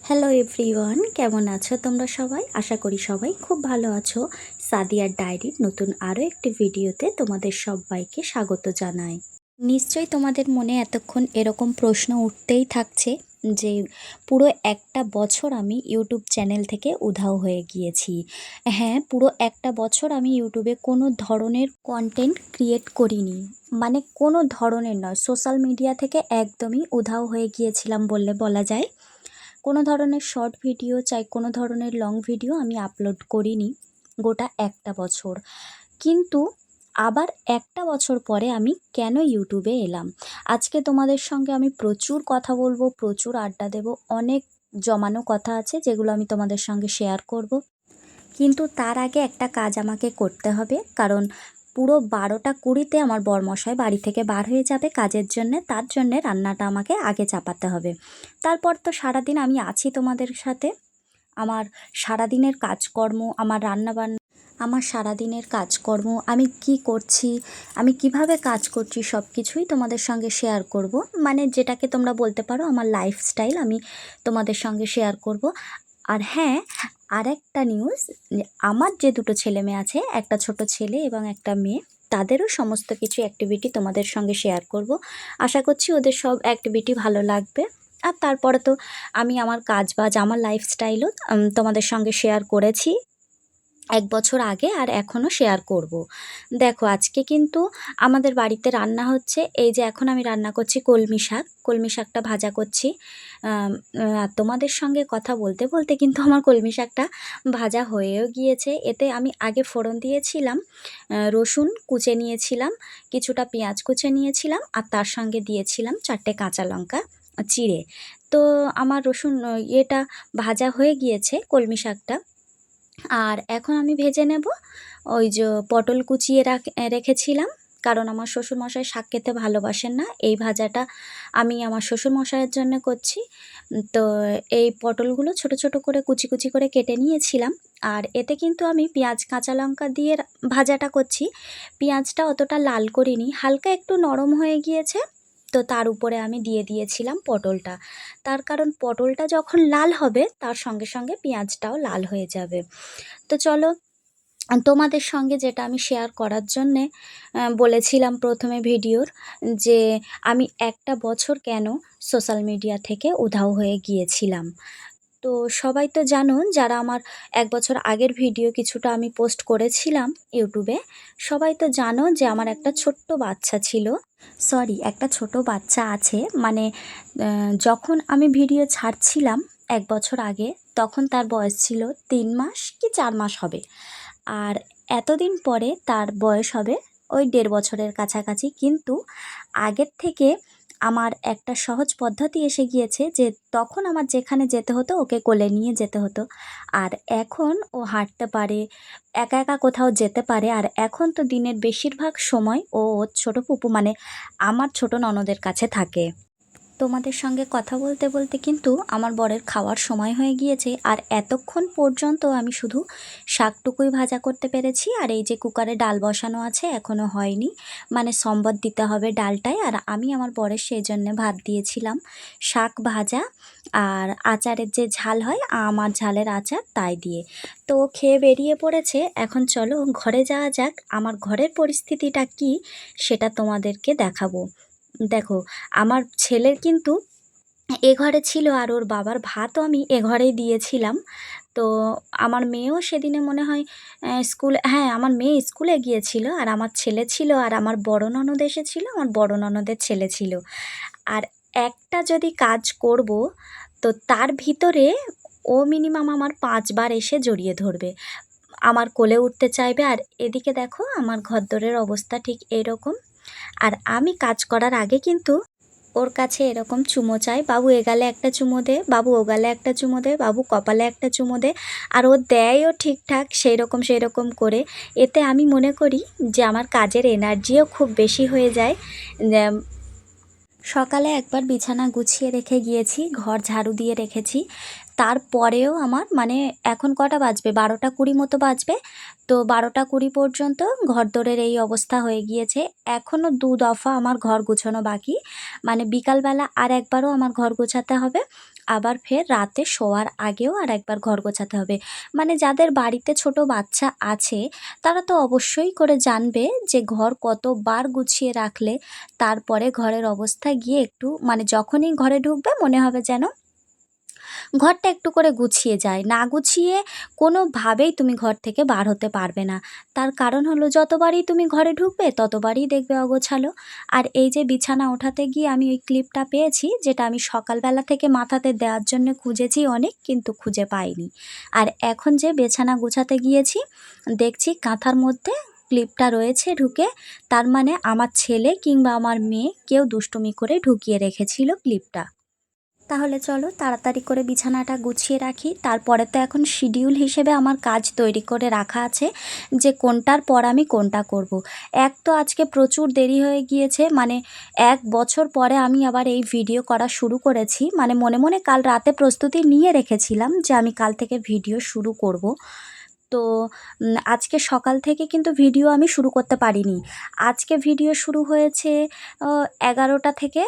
Hello everyone, কেমন আছো তোমরা সবাই? আশা করি সবাই খুব ভালো আছো। সাদিয়ার ডায়েরির নতুন আরও একটি ভিডিওতে তোমাদের সবাইকে স্বাগত জানাই। নিশ্চয়ই তোমাদের মনে এতক্ষণ এরকম প্রশ্ন উঠতেই থাকছে যে পুরো একটা বছর আমি ইউটিউব চ্যানেল থেকে উধাও হয়ে গিয়েছি। হ্যাঁ, পুরো একটা বছর আমি ইউটিউবে কোনো ধরনের কন্টেন্ট ক্রিয়েট করিনি, মানে কোনো ধরনের নয়, সোশ্যাল মিডিয়া থেকে একদমই উধাও হয়ে গিয়েছিলাম বললে বলা যায়। কোনো ধরনের শর্ট ভিডিও চাই কোনো ধরনের লং ভিডিও আমি আপলোড করিনি গোটা একটা বছর। কিন্তু আবার একটা বছর পরে আমি কেন ইউটিউবে এলাম? আজকে তোমাদের সঙ্গে আমি প্রচুর কথা বলবো, প্রচুর আড্ডা দেবো, অনেক জমানো কথা আছে যেগুলো আমি তোমাদের সঙ্গে শেয়ার করব। কিন্তু তার আগে একটা কাজ আমাকে করতে হবে, কারণ পুরো 12টা 20-তে আমার বরমশাই বাড়ি থেকে বার হয়ে যাবে কাজের জন্যে। তার জন্যে রান্নাটা আমাকে আগে চাপাতে হবে। তারপর তো সারাদিন আমি আছি তোমাদের সাথে। আমার সারাদিনের কাজকর্ম, আমার রান্নাবান্না, আমার সারাদিনের কাজকর্ম, আমি কি করছি, আমি কিভাবে কাজ করছি, সব কিছুই তোমাদের সঙ্গে শেয়ার করব। মানে যেটাকে তোমরা বলতে পারো আমার লাইফস্টাইল আমি তোমাদের সঙ্গে শেয়ার করব। আর হ্যাঁ, আরেকটা নিউজ, আমার যে দুটো ছেলে মেয়ে আছে, একটা ছোট ছেলে এবং একটা মেয়ে, তাদেরও সমস্ত কিছু অ্যাক্টিভিটি তোমাদের সঙ্গে শেয়ার করব। আশা করছি ওদের সব অ্যাক্টিভিটি ভালো লাগবে। আর তারপরে তো আমি আমার কাজবাজ, আমার লাইফস্টাইলও তোমাদের সঙ্গে শেয়ার করেছি এক বছর আগে, আর এখনও শেয়ার করব। দেখো আজকে কিন্তু আমাদের বাড়িতে রান্না হচ্ছে, এই যে এখন আমি রান্না করছি কলমি শাকটা ভাজা করছি। আর তোমাদের সঙ্গে কথা বলতে বলতে কিন্তু আমার কলমি শাকটা ভাজা হয়েও গিয়েছে। এতে আমি আগে ফোড়ন দিয়েছিলাম, রসুন কুচে নিয়েছিলাম, কিছুটা পেঁয়াজ কুচে নিয়েছিলাম, আর তার সঙ্গে দিয়েছিলাম 4টে কাঁচা লঙ্কা চিড়ে। তো আমার রসুন এটা ভাজা হয়ে গিয়েছে কলমি শাকটা। আর এখন আমি ভেজে নেব ওই যে পটল কুচিয়ে রেখেছিলাম, কারণ আমার শ্বশুরমশাই শাক খেতে ভালোবাসেন না। এই ভাজাটা আমি আমার শ্বশুরমশাইয়ের জন্য করছি। তো এই পটলগুলো ছোট ছোট করে কুচি কুচি করে কেটে নিয়েছিলাম। আর এতে কিন্তু আমি পেঁয়াজ কাঁচা লঙ্কা দিয়ে ভাজাটা করছি। পেঁয়াজটা অতটা লাল করিনি, হালকা একটু নরম হয়ে গিয়েছে। তো তার উপরে আমি দিয়ে দিয়েছিলাম পটলটা, তার কারণ পটলটা যখন লাল হবে তার সঙ্গে সঙ্গে পেঁয়াজটাও লাল হয়ে যাবে। তো চলো, তোমাদের সঙ্গে যেটা আমি শেয়ার করার জন্যে বলেছিলাম প্রথমে ভিডিওর, যে আমি একটা বছর কেন সোশ্যাল মিডিয়া থেকে উধাও হয়ে গিয়েছিলাম। তো সবাই তো জানো, যারা আমার এক বছর আগের ভিডিও কিছুটা আমি পোস্ট করেছিলাম ইউটিউবে, সবাই তো জানো যে আমার একটা ছোট্ট বাচ্চা ছিল, সরি একটা ছোট বাচ্চা আছে। মানে যখন আমি ভিডিও ছাড়ছিলাম এক বছর আগে, তখন তার বয়স ছিল 3 মাস কি 4 মাস হবে। আর এতদিন পরে তার বয়স হবে ওই 1.5 বছরের কাছাকাছি। কিন্তু আগের থেকে আমার একটা সহজ পদ্ধতি এসে গিয়েছে, যে তখন আমার যেখানে যেতে হতো ওকে কোলে নিয়ে যেতে হতো, আর এখন ও হাঁটতে পারে, একা একা কোথাও যেতে পারে। আর এখন তো দিনের বেশিরভাগ সময় ও ওর ছোটো ফুপু মানে আমার ছোট ননদের কাছে থাকে। তোমাদের সঙ্গে কথা বলতে বলতে কিন্তু আমার বরের খাওয়ার সময় হয়ে গিয়েছে, আর এতক্ষণ পর্যন্ত আমি শুধু শাকটুকুই ভাজা করতে পেরেছি। আর এই যে কুকারে ডাল বসানো আছে, এখনও হয়নি, মানে সম্বর দিতে হবে ডালটায়। আর আমি আমার বরের সেই জন্যে ভাত দিয়েছিলাম, শাক ভাজা আর আচারের যে ঝাল হয়, আমার ঝালের আচার, তাই দিয়ে। তো ও খেয়ে বেরিয়ে পড়েছে। এখন চলো ঘরে যাওয়া যাক, আমার ঘরের পরিস্থিতিটা কি সেটা তোমাদেরকে দেখাবো। দেখো, আমার ছেলের কিন্তু এ ঘরে ছিল, আর ওর বাবার ভাতও আমি এ ঘরেই দিয়েছিলাম। তো আমার মেয়েও সেদিনে মনে হয় স্কুলে, হ্যাঁ আমার মেয়ে স্কুলে গিয়েছিল, আর আমার ছেলে ছিল, আর আমার বড় ননদ এসেছিল, আমার বড় ননদের ছেলে ছিল। আর একটা যদি কাজ করব, তো তার ভিতরে ও মিনিমাম আমার 5বার এসে জড়িয়ে ধরবে, আমার কোলে উঠতে চাইবে। আর এদিকে দেখো আমার ঘরদোরের অবস্থা ঠিক এরকম। আর আমি কাজ করার আগে কিন্তু ওর কাছে এরকম চুমো চাই, বাবু এ গালে একটা চুমো দে, বাবু ও গালে একটা চুমো দে, বাবু কপালে একটা চুমো দে। আর ও দেয়ও ঠিকঠাক সেই রকম করে। এতে আমি মনে করি যে আমার কাজের এনার্জিও খুব বেশি হয়ে যায়। সকালে একবার বিছানা গুছিয়ে রেখে গিয়েছি, ঘর ঝাড়ু দিয়ে রেখেছি, তারপরেও আমার মানে এখন কটা বাজবে, 12টা 20 মতো বাজবে। তো 12টা 20 পর্যন্ত ঘরদোরের এই অবস্থা হয়ে গিয়েছে। এখনও 2 দফা আমার ঘর গুছানো বাকি, মানে বিকালবেলা আর একবারও আমার ঘর গোছাতে হবে। আবার ফের রাতে শোয়ার আগেও আরেকবার ঘর গোছাতে হবে। মানে যাদের বাড়িতে ছোট বাচ্চা আছে তারা তো অবশ্যই করে জানবে যে ঘর কতবার গুছিয়ে রাখলে তারপরে ঘরের অবস্থা গিয়ে একটু মানে যখনই ঘরে ঢুকবে মনে হবে যেন ঘরটা একটু করে গুছিয়ে যায়। না গুছিয়ে কোনোভাবেই তুমি ঘর থেকে বার হতে পারবে না। তার কারণ হলো যতবারই তুমি ঘরে ঢুকবে ততবারই দেখবে অগোছালো। আর এই যে বিছানা ওঠাতে গিয়ে আমি ওই ক্লিপটা পেয়েছি যেটা আমি সকালবেলা থেকে মাথাতে দেওয়ার জন্য খুঁজেছি অনেক কিন্তু খুঁজে পাইনি। আর এখন যে বিছানা গোছাতে গিয়েছি দেখছি কাঁথার মধ্যে ক্লিপটা রয়েছে ঢুকে। তার মানে আমার ছেলে কিংবা আমার মেয়ে কেউ দুষ্টুমি করে ঢুকিয়ে রেখেছিল ক্লিপটা। তাহলে চলো তাড়াতাড়ি করে বিছানাটা গুছিয়ে রাখি। তারপরে তো এখন শিডিউল হিসেবে আমার কাজ তৈরি করে রাখা আছে যে কোনটার পর আমি কোনটা করব। এক তো আজকে প্রচুর দেরি হয়ে গিয়েছে, মানে ১ বছর পরে আমি আবার এই ভিডিও করা শুরু করেছি। মানে মনে মনে কাল রাতে প্রস্তুতি নিয়ে রেখেছিলাম যে আমি কাল থেকে ভিডিও শুরু করব। তো আজকে সকাল থেকে কিন্তু ভিডিও আমি শুরু করতে পারিনি। আজকে ভিডিও শুরু হয়েছে ১১টা থেকে।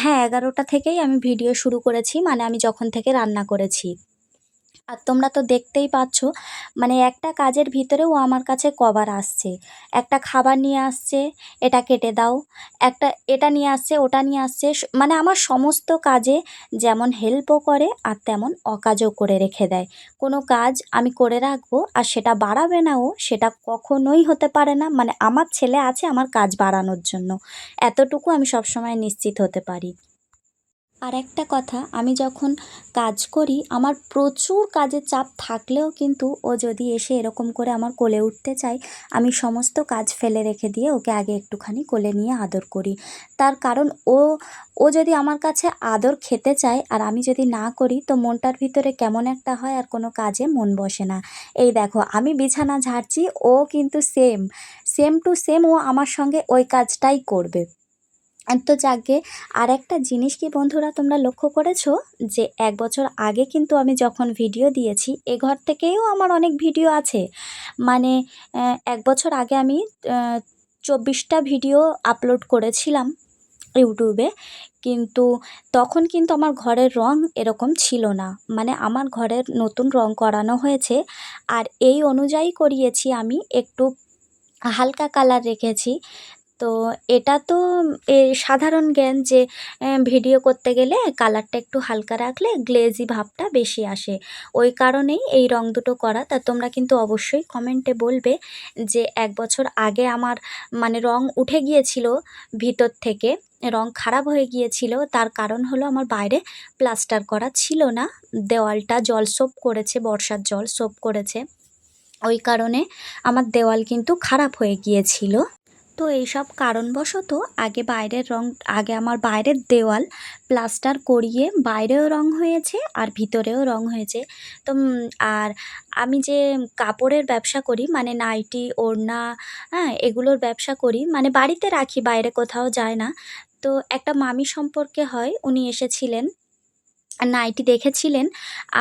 হ্যাঁ, ১১টা থেকেই আমি ভিডিও শুরু করেছি, মানে আমি যখন থেকে রান্না করেছি। আর তোমরা তো দেখতেই পাচ্ছ মানে একটা কাজের ভিতরে ও আমার কাছে কবার আসছে। একটা খাবার নিয়ে আসছে, এটা কেটে দাও। একটা এটা নিয়ে আসছে, ওটা নিয়ে আসছে। মানে আমার সমস্ত কাজে যেমন হেল্পও করে আর তেমন অকাজও করে রেখে দেয়। কোনো কাজ আমি করে রাখবো আর সেটা বাড়াবে না ও, সেটা কখনোই হতে পারে না। মানে আমার ছেলে আছে আমার কাজ বাড়ানোর জন্য। এতটুকু আমি সবসময় নিশ্চিত হতে পারি। আর একটা কথা, আমি যখন কাজ করি আমার প্রচুর কাজের চাপ থাকলেও কিন্তু ও যদি এসে এরকম করে আমার কোলে উঠতে চায়, আমি সমস্ত কাজ ফেলে রেখে দিয়ে ওকে আগে একটুখানি কোলে নিয়ে আদর করি। তার কারণ ও যদি আমার কাছে আদর খেতে চায় আর আমি যদি না করি তো মনটার ভিতরে কেমন একটা হয় আর কোনো কাজে মন বসে না। এই দেখো আমি বিছানা ঝাড়ছি, ও কিন্তু সেম টু সেম ও আমার সঙ্গে ওই কাজটাই করবে। তো যাকগে, আরেকটা জিনিস কি বন্ধুরা তোমরা লক্ষ্য করেছো যে ১ বছর আগে কিন্তু আমি যখন ভিডিও দিয়েছি এ ঘর থেকেও আমার অনেক ভিডিও আছে। মানে ১ বছর আগে আমি ২৪টা ভিডিও আপলোড করেছিলাম ইউটিউবে। কিন্তু তখন কিন্তু আমার ঘরের রং এরকম ছিল না। মানে আমার ঘরের নতুন রং করানো হয়েছে আর এই অনুযায়ী করিয়েছি আমি, একটু হালকা কালার রেখেছি। তো এটা তো সাধারণ জ্ঞান যে ভিডিও করতে গেলে কালারটা একটু হালকা রাখলে গ্লেজি ভাবটা বেশি আসে। ওই কারণেই এই রং দুটো করা। তা তোমরা কিন্তু অবশ্যই কমেন্টে বলবে যে ১ বছর আগে আমার মানে রং উঠে গিয়েছিল ভিতর থেকে, রং খারাপ হয়ে গিয়েছিল। তার কারণ হলো আমার বাইরে প্লাস্টার করা ছিল না। দেওয়ালটা জল সোপ করেছে, বর্ষার জল সোপ করেছে। ওই কারণে আমার দেওয়াল কিন্তু খারাপ হয়ে গিয়েছিল। তো এইসব কারণবশত আগে আমার বাইরের দেওয়াল প্লাস্টার করিয়ে বাইরেও রং হয়েছে আর ভিতরেও রং হয়েছে। তো আর আমি যে কাপড়ের ব্যবসা করি মানে নাইটি, ওড়না, হ্যাঁ? এগুলোর ব্যবসা করি। মানে বাড়িতে রাখি, বাইরে কোথাও যায় না। তো একটা মামি সম্পর্কে হয়, উনি এসেছিলেন। নাইটি দেখেছিলেন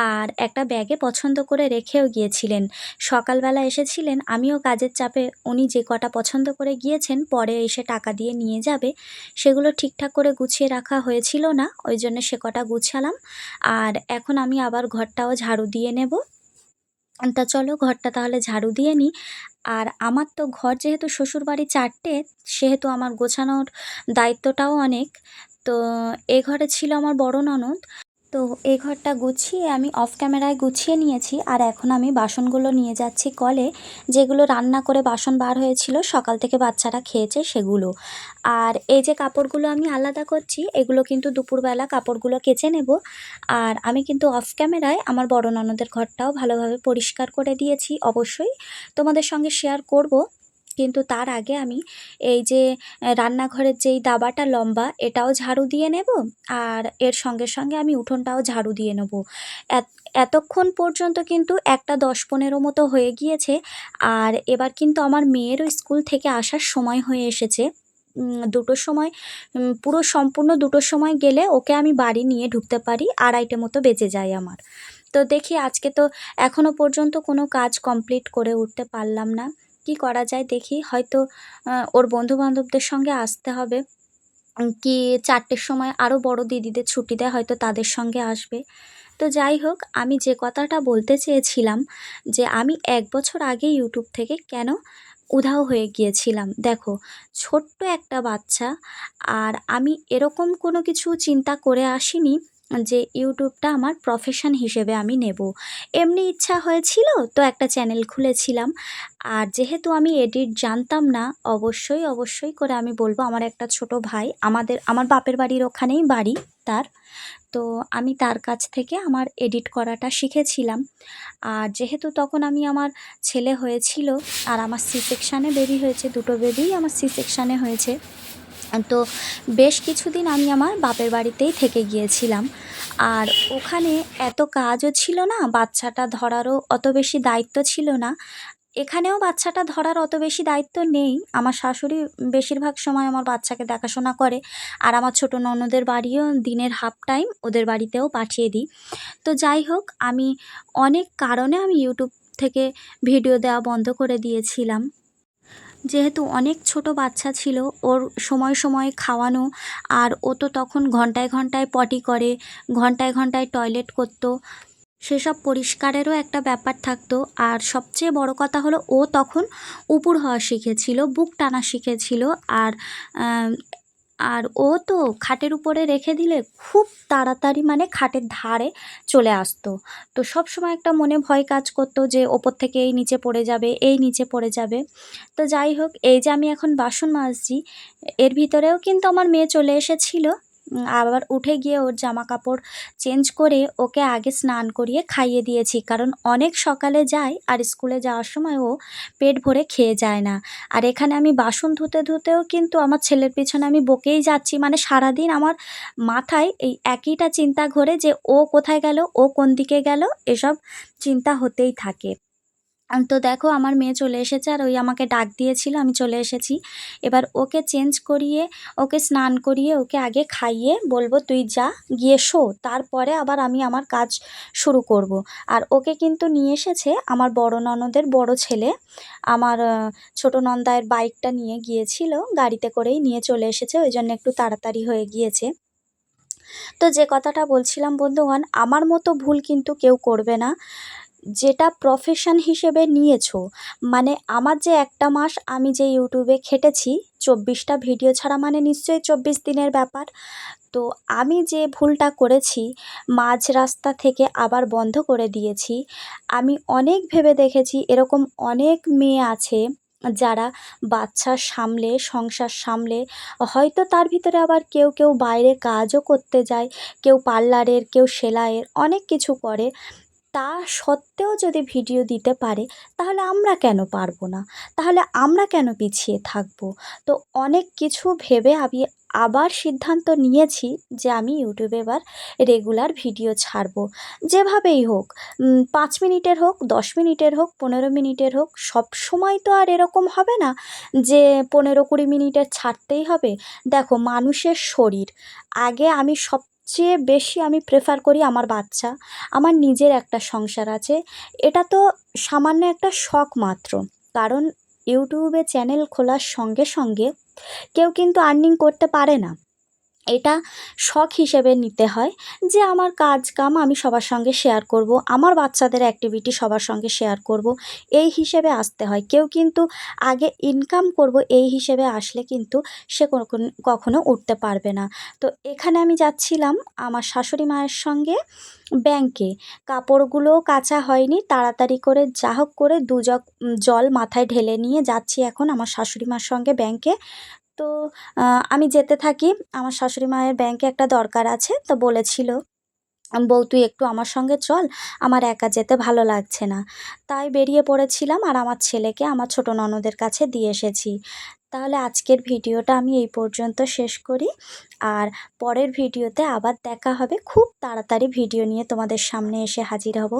আর একটা ব্যাগে পছন্দ করে রেখেও গিয়েছিলেন। সকালবেলা এসেছিলেন, আমিও কাজের চাপে উনি যে কটা পছন্দ করে গিয়েছেন পরে এসে টাকা দিয়ে নিয়ে যাবে, সেগুলো ঠিকঠাক করে গুছিয়ে রাখা হয়েছিল না। ওই জন্য সে কটা গুছালাম। আর এখন আমি আবার ঘরটাও ঝাড়ু দিয়ে নেব। তা চলো ঘরটা তাহলে ঝাড়ু দিয়ে নিই। আর আমার তো ঘর যেহেতু শ্বশুরবাড়ি ৪ টে, সেহেতু আমার গোছানোর দায়িত্বটাও অনেক। তো এ ঘরে ছিল আমার বড় ননদ। তো এই ঘরটা গুছিয়ে আমি অফ ক্যামেরায় গুছিয়ে নিয়েছি আর এখন আমি বাসনগুলো নিয়ে যাচ্ছি কলে, যেগুলো রান্না করে বাসন বার হয়েছিল সকাল থেকে বাচ্চারা খেয়েছে সেগুলো। আর এই যে কাপড়গুলো আমি আলাদা করছি এগুলো কিন্তু দুপুরবেলা কাপড়গুলো কেচে নেব। আর আমি কিন্তু অফ ক্যামেরায় আমার বড় ননদের ঘরটাও ভালোভাবে পরিষ্কার করে দিয়েছি, অবশ্যই তোমাদের সঙ্গে শেয়ার করব। কিন্তু তার আগে আমি এই যে রান্নাঘরের যেই দাবাটা লম্বা এটাও ঝাড়ু দিয়ে নেব আর এর সঙ্গে সঙ্গে আমি উঠোনটাও ঝাড়ু দিয়ে নেব। এত এতক্ষণ পর্যন্ত কিন্তু ১টা ১০-১৫ মতো হয়ে গিয়েছে। আর এবার কিন্তু আমার মেয়েরও স্কুল থেকে আসার সময় হয়ে এসেছে। ২টোর সময়, পুরো সম্পূর্ণ ২টোর সময় গেলে ওকে আমি বাড়ি নিয়ে ঢুকতে পারি, ২:৩০ মতো বেজে যায় আমার। তো দেখি আজকে তো এখনও পর্যন্ত কোনো কাজ কমপ্লিট করে উঠতে পারলাম না। কি করা যায় দেখি, হয়তো ওর বন্ধু-বান্ধবদের সঙ্গে আসতে হবে। কি 4টের সময় আরও বড় দিদিদের ছুটি দেয়, হয়তো তাদের সঙ্গে আসবে। তো যাই হোক, আমি যে কথাটা বলতে চেয়েছিলাম যে আমি ১ বছর আগে ইউটিউব থেকে কেন উধাও হয়ে গিয়েছিলাম। দেখো, ছোট্ট একটা বাচ্চা, আর আমি এরকম কোনো কিছু চিন্তা করে আসিনি যে ইউটিউবটা আমার প্রফেশন হিসেবে আমি নেব। এমনি ইচ্ছা হয়েছিল তো একটা চ্যানেল খুলেছিলাম। আর যেহেতু আমি এডিট জানতাম না, অবশ্যই করে আমি বলব, আমার একটা ছোট ভাই, আমার বাপের বাড়ির ওখানেই বাড়ি তার। তো আমি তার কাছ থেকে আমার এডিট করাটা শিখেছিলাম। আর যেহেতু তখন আমার ছেলে হয়েছিল, আর আমার সি সেকশানে বেবি হয়েছে, দুটো বেবিই আমার সি সেকশানে হয়েছে। তো বেশ কিছুদিন আমি আমার বাপের বাড়িতেই থেকে গিয়েছিলাম। আর ওখানে এত কাজও ছিল না, বাচ্চাটা ধরারও অত বেশি দায়িত্ব ছিল না। এখানেও বাচ্চাটা ধরার অত বেশি দায়িত্ব নেই। আমার শাশুড়ি বেশিরভাগ সময় আমার বাচ্চাকে দেখাশোনা করে। আর আমার ছোটো ননদের বাড়িও দিনের হাফ টাইম ওদের বাড়িতেও পাঠিয়ে দিই। তো যাই হোক, আমি অনেক কারণে আমি ইউটিউব থেকে ভিডিও দেওয়া বন্ধ করে দিয়েছিলাম। যেহেতু অনেক ছোট বাচ্চা ছিল, ওর সময়ে খাওয়ানো, আর ও তো তখন ঘন্টায় পটি করে, ঘন্টায় টয়লেট করতো। সেসব পরিষ্কারেরও একটা ব্যাপার থাকতো। আর সবচেয়ে বড় কথা হলো, ও তখন উপুড় হওয়া শিখেছিল, বুক টানা শিখেছিল। আর আহ, আর ও তো খাটের উপরে রেখে দিলে খুব তাড়াতাড়ি খাটের ধারে চলে আসতো। তো সবসময় একটা মনে ভয় কাজ করতো যে ওপর থেকে এই নিচে পড়ে যাবে, এই নিচে পড়ে যাবে। তো যাই হোক, এই যে আমি এখন বাসন মাজছি, এর ভিতরেও কিন্তু আমার মেয়ে চলে এসেছিল। আবার উঠে গিয়ে ওর জামা কাপড় চেঞ্জ করে ওকে আগে স্নান করিয়ে খাইয়ে দিয়েছি, কারণ অনেক সকালে যায় আর স্কুলে যাওয়ার সময় ও পেট ভরে খেয়ে যায় না। আর এখানে আমি বাসন ধুতেও কিন্তু আমার ছেলের পিছনে আমি বকেই যাচ্ছি, সারাদিন আমার মাথায় এই একইটা চিন্তা ঘোরে যে ও কোথায় গেল, ও কোন দিকে গেল, এসব চিন্তা হতেই থাকে। তো দেখো, আমার মেয়ে চলে এসেছে, আর ওই আমাকে ডাক দিয়েছিল, আমি চলে এসেছি। এবার ওকে চেঞ্জ করিয়ে, ওকে স্নান করিয়ে, ওকে আগে খাইয়ে বলবো তুই যা গিয়ে শো, তারপরে আবার আমি আমার কাজ শুরু করব। আর ওকে কিন্তু নিয়ে এসেছে আমার বড় ননদের বড় ছেলে। আমার ছোট নন্দায়ের বাইকটা নিয়ে গিয়েছিল, গাড়িতে করেই নিয়ে চলে এসেছে, ওই জন্য একটু তাড়াতাড়ি হয়ে গিয়েছে। তো যে কথাটা বলছিলাম বন্ধুগণ, আমার মতো ভুল কিন্তু কেউ করবে না। যেটা প্রফেশন হিসেবে নিয়েছো, আমার যে একটা মাস আমি যে ইউটিউবে খেটেছি, 24টা ভিডিও ছাড়া, নিশ্চয়ই 24 দিনের ব্যাপার। তো আমি যে ভুলটা করেছি, মাঝ রাস্তা থেকে আবার বন্ধ করে দিয়েছি। আমি অনেক ভেবে দেখেছি, এরকম অনেক মেয়ে আছে যারা বাচ্চা সামলে, সংসার সামলে, হয়তো তার ভিতরে আবার কেউ বাইরে কাজও করতে যায়, কেউ পার্লারের, কেউ সেলাইয়ের, অনেক কিছু করে। তা সত্ত্বেও যদি ভিডিও দিতে পারে, তাহলে আমরা কেন পারবো না? তাহলে আমরা কেন পিছিয়ে থাকবো? তো অনেক কিছু ভেবে আমি আবার সিদ্ধান্ত নিয়েছি যে আমি ইউটিউবে এবার রেগুলার ভিডিও ছাড়বো। যেভাবেই হোক, 5 মিনিটের হোক, 10 মিনিটের হোক, 15 মিনিটের হোক, সবসময় তো আর এরকম হবে না যে 15-20 মিনিটের ছাড়তেই হবে। দেখো, মানুষের শরীর আগে, আমি সবচেয়ে বেশি আমি প্রেফার করি আমার বাচ্চা। আমার নিজের একটা সংসার আছে, এটা তো সামান্য একটা শখ মাত্র। কারণ ইউটিউবে চ্যানেল খোলার সঙ্গে সঙ্গে কেউ কিন্তু আর্নিং করতে পারে না। এটা শখ হিসেবে নিতে হয় যে আমার কাজ কাম আমি সবার সঙ্গে শেয়ার করব, আমার বাচ্চাদের অ্যাক্টিভিটি সবার সঙ্গে শেয়ার করব, এই হিসেবে আসতে হয়। কেউ কিন্তু আগে ইনকাম করব এই হিসেবে আসলে কিন্তু সে কখনো উঠতে পারবে না। তো এখানে আমি যাচ্ছিলাম আমার শাশুড়ি মায়ের সঙ্গে ব্যাংকে। কাপড়গুলোও কাচা হয়নি, তাড়াতাড়ি করে যা হোক করে 2 জগ জল মাথায় ঢেলে নিয়ে যাচ্ছি এখন আমার শাশুড়ি মার সঙ্গে ব্যাংকে। তো আমি যেতে থাকি। আমার শাশুড়ি মায়ের ব্যাংকে একটা দরকার আছে, তো বলেছিল, "বউ, তুই একটু আমার সঙ্গে চল, আমার একা যেতে ভালো লাগছে না।" তাই বেরিয়ে পড়েছিলাম, আর আমার ছেলেকে আমার ছোট ননদের কাছে দিয়ে এসেছি। তাহলে আজকের ভিডিওটা আমি এই পর্যন্ত শেষ করি। আর পরের ভিডিওতে আবার দেখা হবে। খুব তাড়াতাড়ি ভিডিও নিয়ে তোমাদের সামনে এসে হাজির হব।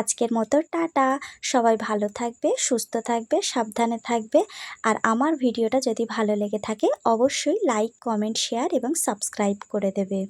আজকের মতো টাটা। সবাই ভালো থাকবে, সুস্থ থাকবে, সাবধানে থাকবে। আর আমার ভিডিওটা যদি ভালো লেগে থাকে, অবশ্যই লাইক, কমেন্ট, শেয়ার এবং সাবস্ক্রাইব করে দেবে।